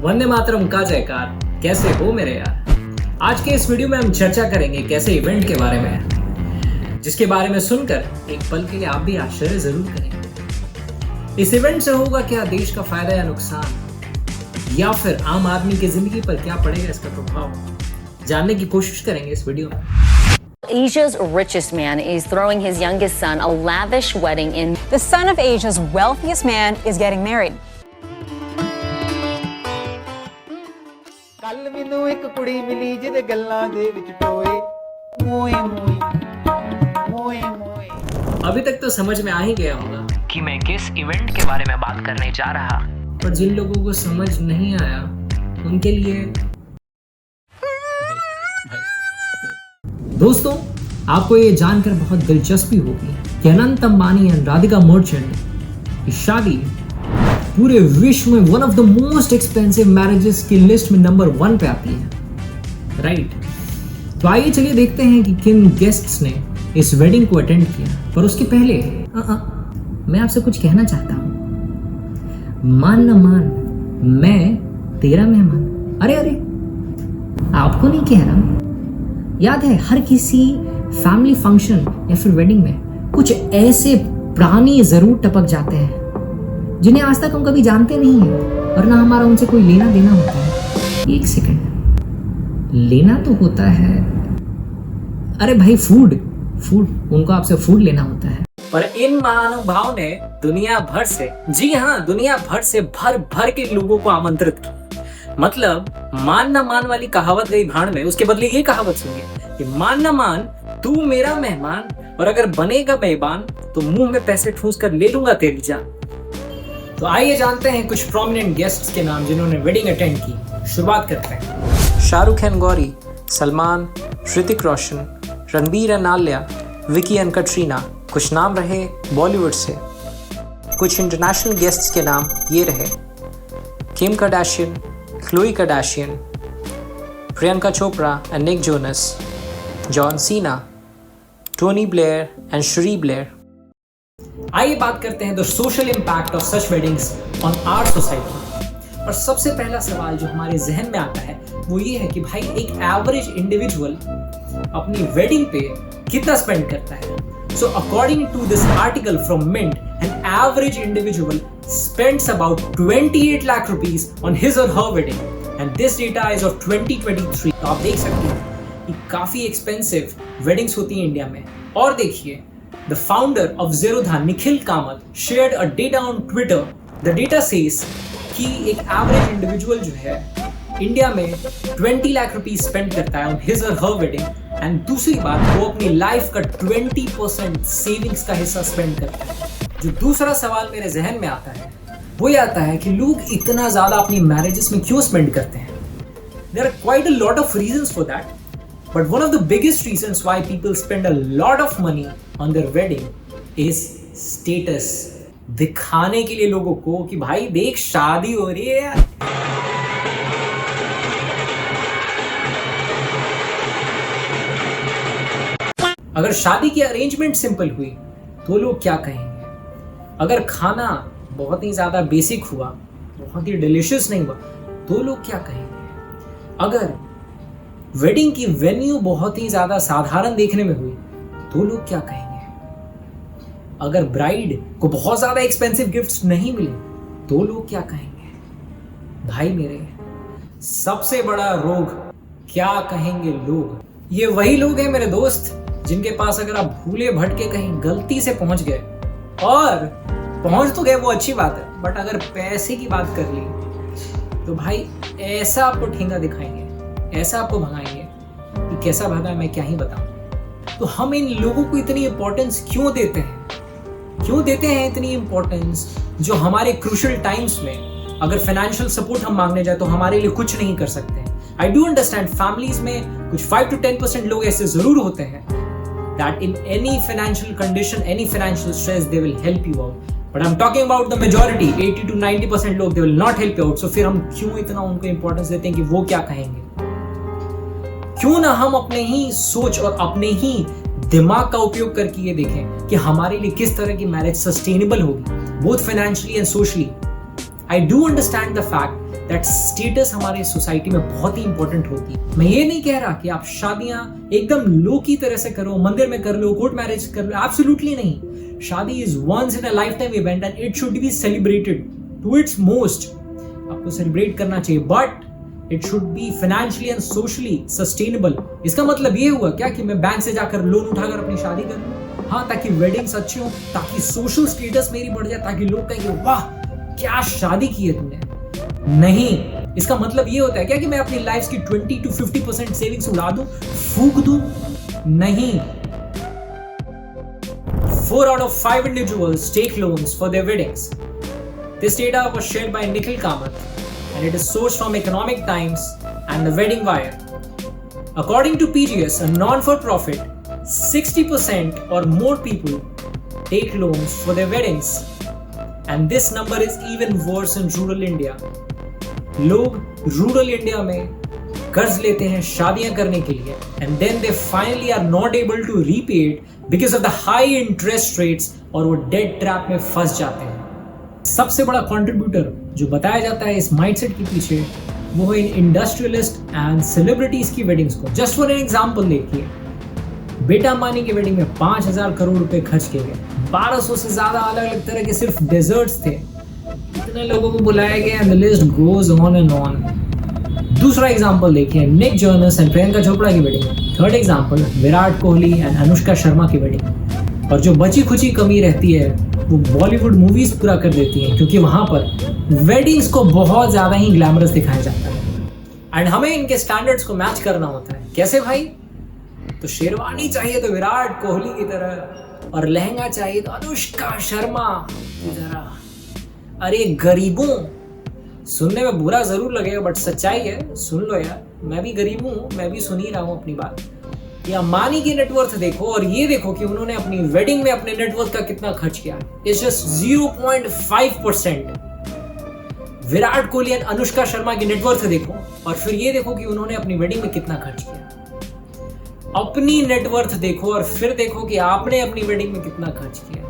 वंदे मातरम का जयकार। कैसे हो मेरे यार? आज के इस वीडियो में हम चर्चा करेंगे कैसे इवेंट के बारे में, जिसके बारे में सुनकर एक पल के लिए आप भी आश्चर्य जरूर करेंगे। इस इवेंट से होगा क्या देश का फायदा या नुकसान, या फिर आम आदमी की जिंदगी पर क्या पड़ेगा इसका प्रभाव, जानने की कोशिश करेंगे इस वीडियो में। Asia's richest man is throwing his youngest son a lavish wedding in. The son of Asia's wealthiest man is getting married. ਕੱਲ ਮੈਨੂੰ ਇੱਕ ਕੁੜੀ ਮਿਲੀ ਜਿਹਦੇ ਗੱਲਾਂ ਦੇ ਵਿੱਚ ਟੋਏ ਮੋਏ ਮੋਏ ਮੋਏ। अभी तक तो समझ में आ ही गया होगा कि मैं किस इवेंट के बारे में बात करने जा रहा। पर जिन लोगों को समझ नहीं आया उनके लिए दोस्तों, आपको ये जानकर बहुत दिलचस्पी होगी कि अनंत अंबानी और राधिका मर्चेंट की शादी पूरे विश्व में one of the most expensive marriages की लिस्ट में नंबर 1 पे आती है, राइट? तो आइए चलिए देखते हैं कि किन गेस्ट्स ने इस वेडिंग को अटेंड किया। पर उसके पहले मैं आपसे कुछ कहना चाहता हूं। मान न मान, मैं तेरा मेहमान। अरे आपको नहीं कह रहा। याद है हर किसी फैमिली फंक्शन या फिर वेडिंग में कुछ ऐसे प्राणी जरूर टपक जाते हैं जिन्हें आज तक हम कभी जानते नहीं हैं और ना हमारा उनसे कोई लेना देना होता है। एक सेकंड, लेना तो होता है। अरे भाई फूड उनको आपसे फूड लेना होता है। पर इन महानुभाव ने दुनिया भर से, जी हाँ दुनिया भर से भर के लोगों को आमंत्रित किया। मतलब मान न मान वाली कहावत गई भाड़ में, उसके बदले ये कहावत सुनिए कि मान न मान तू मेरा मेहमान, और अगर बनेगा मेहमान तो मुंह में पैसे ठूस कर ले लूंगा तेरी जान। तो आइए जानते हैं कुछ प्रोमिनेंट गेस्ट्स के नाम जिन्होंने वेडिंग अटेंड की। शुरुआत करते हैं। Shahrukh and Gauri, Salman, Hrithik Roshan, Ranbir and Alia, Vicky and Katrina, कुछ नाम रहे बॉलीवुड से। कुछ इंटरनेशनल गेस्ट्स के नाम ये रहे: Kim Kardashian, Khloe Kardashian, Priyanka Chopra and Nick Jonas, John Cena, Tony Blair and Cherie Blair. आइए बात करते हैं the social impact of such weddings on our society. और सबसे पहला सवाल जो हमारे जहन में आता है वो ये है कि भाई एक एवरेज इंडिविजुअल अपनी वेडिंग पे कितना स्पेंड करता है। So according to this article from Mint, an average individual spends about 28 lakh rupees on his or her wedding, and this data is of 2023. तो आप देख सकते हैं कि काफी एक्सपेंसिव वेडिंग्स होती हैं इंडिया में। और देखिए, the founder of Zerodha, Nikhil Kamat, shared a data on Twitter. The data says कि एक एवरेज इंडिविजुअल जो है इंडिया में 20 लाख रुपीज स्पेंड करता है on his or her wedding, and दूसरी बात वो अपनी लाइफ का 20% सेविंग्स का हिस्सा स्पेंड करता है। जो दूसरा सवाल मेरे जहन में आता है वो ये आता है कि लोग इतना ज्यादा अपनी मैरिजेस में क्यों स्पेंड करते हैं। There are quite a lot of reasons for that, but one of the biggest reasons why people spend a lot of money on their wedding is status. दिखाने के लिए लोगों को कि भाई देख शादी हो रही है यार। अगर शादी की अरेंजमेंट सिंपल हुई तो लोग क्या कहेंगे? अगर खाना बहुत ही ज्यादा बेसिक हुआ, बहुत ही डिलीशियस नहीं हुआ तो लोग क्या कहेंगे? अगर वेडिंग की वेन्यू बहुत ही ज्यादा साधारण देखने में हुई तो लोग क्या कहेंगे? अगर ब्राइड को बहुत ज्यादा एक्सपेंसिव गिफ्ट्स नहीं मिले तो लोग क्या कहेंगे? भाई मेरे, सबसे बड़ा रोग क्या कहेंगे लोग। ये वही लोग हैं मेरे दोस्त जिनके पास अगर आप भूले भटके कहीं गलती से पहुंच गए, और पहुंच तो गए वो अच्छी बात है, बट अगर पैसे की बात कर ली तो भाई ऐसा आपको ठेंगा दिखाएंगे, ऐसा आपको भगाएंगे कि कैसा भगा मैं क्या ही बताऊं। तो हम इन लोगों को इतनी इंपॉर्टेंस क्यों देते हैं? क्यों देते हैं इतनी इंपॉर्टेंस जो हमारे क्रूशियल टाइम्स में अगर फाइनेंशियल सपोर्ट हम मांगने जाए तो हमारे लिए कुछ नहीं कर सकते हैं। आई डू अंडरस्टैंड फैमिलीज में कुछ 5 to 10% लोग ऐसे जरूर होते हैं that in any financial condition, any financial stress, they will help you out. But I'm talking about the majority, 80 to 90% लोग they will not help you out. So फिर हम क्यों इतना उनको importance देते हैं कि वो क्या कहेंगे? क्यों ना हम अपने ही सोच और अपने ही दिमाग का उपयोग करके ये देखें कि हमारे लिए किस तरह की मैरिज सस्टेनेबल होगी, both financially and socially. I do understand the fact that status हमारे सोसाइटी में बहुत ही इंपॉर्टेंट होती है। मैं ये नहीं कह रहा कि आप शादियां एकदम लो की तरह से करो, मंदिर में कर लो, कोर्ट मैरिज कर लो, एब्सोल्युटली नहीं। शादी is once in a lifetime event and it should be celebrated to its most. आपको सेलिब्रेट करना चाहिए, but it should be financially and socially sustainable. इसका मतलब ये हुआ क्या कि मैं बैंक से जाकर लोन उठाकर अपनी शादी कर लूं? हाँ, ताकि वेडिंग्स अच्छी हो, ताकि सोशल स्टेटस मेरी बढ़ जाए, ताकि लोग कहेंगे वाह क्या शादी की है तुमने। नहीं, इसका मतलब ये होता है क्या कि मैं अपनी लाइफ की 20 to 50% सेविंग्स उड़ा दूं, फूक दूं? नहीं। 4 out of 5 individuals take loans for their weddings. This data was shared by Nikhil Kamath and it is sourced from Economic Times and The Wedding Wire. According to PGS, a non-for-profit, 60% or more people take loans for their weddings. And this number is even worse in rural India. लोग rural India में कर्ज लेते हैं शादियां करने के लिए and then they finally are not able to repay it because of the high interest rates और वो डेट ट्रैप में फंस जाते हैं। सबसे बड़ा कंट्रीब्यूटर जो बताया जाता है इस माइंडसेट के पीछे वो है इंडस्ट्रियलिस्ट एंड सेलिब्रिटीज की वेडिंग्स को। जस्ट फॉर एन एग्जांपल देखिए, बेटा अंबानी की वेडिंग में 5,000 करोड़ रुपए खर्च किए गए, 1200 से ज्यादा अलग अलग तरह के सिर्फ डेजर्ट्स थे, इतने लोगों को बुलाया गया and the list goes on and on. दूसरा एग्जांपल देखिए, निक जॉनस एंड प्रियंका चोपड़ा की wedding. Third example, Virat Kohli and Anushka Sharma की वेडिंग। और जो बची खुची कमी रहती है वो बॉलीवुड मूवीज पूरा कर देती हैं, क्योंकि वहां पर वेडिंग्स को बहुत ज्यादा ही ग्लैमरस दिखाया जाता है एंड हमें इनके स्टैंडर्ड्स को मैच करना होता है। कैसे भाई? तो शेरवानी चाहिए तो विराट कोहली की तरह और लहंगा चाहिए तो अनुष्का शर्मा की तरह। अरे गरीबों, सुनने में बुरा जरूर लगेगा बट सच्चाई है, सुन लो यार, मैं भी गरीब हूँ, मैं भी सुन ही रहा हूँ अपनी बात। ये अंबानी की नेटवर्थ देखो और ये देखो कि उन्होंने अपनी वेडिंग में अपने नेटवर्थ का कितना खर्च किया। It's just 0.5%। Virat Kohli and Anushka Sharma की नेटवर्थ देखो और फिर ये देखो कि उन्होंने अपनी वेडिंग में कितना खर्च किया। अपनी नेटवर्थ देखो और फिर देखो कि आपने अपनी वेडिंग में कितना खर्च किया।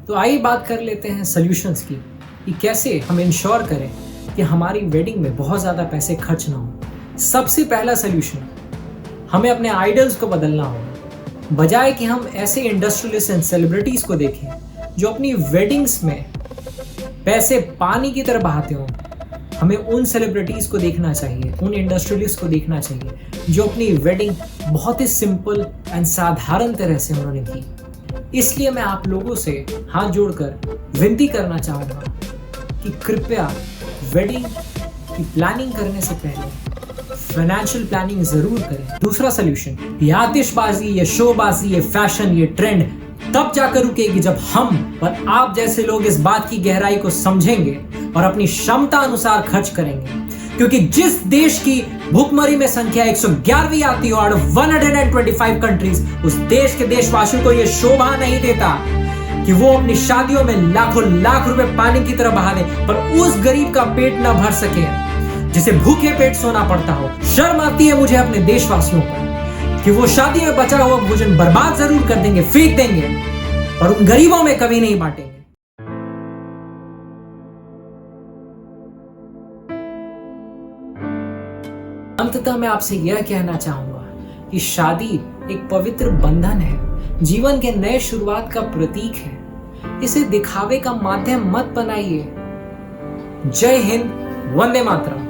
तो आइए बात कर लेते हैं सॉल्यूशंस की कि कैसे हम इंश्योर करें कि हमारी वेडिंग में बहुत ज़्यादा पैसे खर्च ना हो। सबसे पहला सॉल्यूशन, हमें अपने आइडल्स को बदलना होगा। बजाय कि हम ऐसे इंडस्ट्रियलिस्ट एंड सेलिब्रिटीज़ को देखें जो अपनी वेडिंग्स में पैसे पानी की तरह बहाते हों, हमें उन सेलिब्रिटीज़ को देखना चाहिए, उन इंडस्ट्रियलिस्ट को देखना चाहिए जो अपनी वेडिंग बहुत ही सिंपल एंड साधारण तरह से उन्होंने की। इसलिए मैं आप लोगों से हाथ जोड़कर विनती करना चाहूँगा कि कृपया वेडिंग की प्लानिंग करने से पहले फाइनेंशियल प्लानिंग जरूर करें। दूसरा सॉल्यूशन, ये आतिशबाजी, ये शोबाजी, ये फैशन, ये ट्रेंड तब जाकर रुकेगी जब हम और आप जैसे लोग इस बात की गहराई को समझेंगे और अपनी क्षमता अनुसार खर्च करेंगे। क्योंकि जिस देश की भुखमरी में संख्या 111वीं आती हो आउट ऑफ 125 कंट्रीज, उस देश के देशवासियों को यह शोभा नहीं देता कि वो अपनी शादियों में लाखों लाख रुपए पानी की तरह बहा दे पर उस गरीब का पेट ना भर सके जिसे भूखे पेट सोना पड़ता हो। शर्म आती है मुझे अपने देशवासियों पर कि वो शादी में बचा हुआ भोजन बर्बाद जरूर कर देंगे, फेंक देंगे, पर उन गरीबों में कभी नहीं बांटेंगे। अंततः मैं आपसे यह कहना चाहूंगा कि शादी एक पवित्र बंधन है, जीवन के नए शुरुआत का प्रतीक है। इसे दिखावे का माध्यम मत बनाइए। जय हिंद, वंदे मातरम।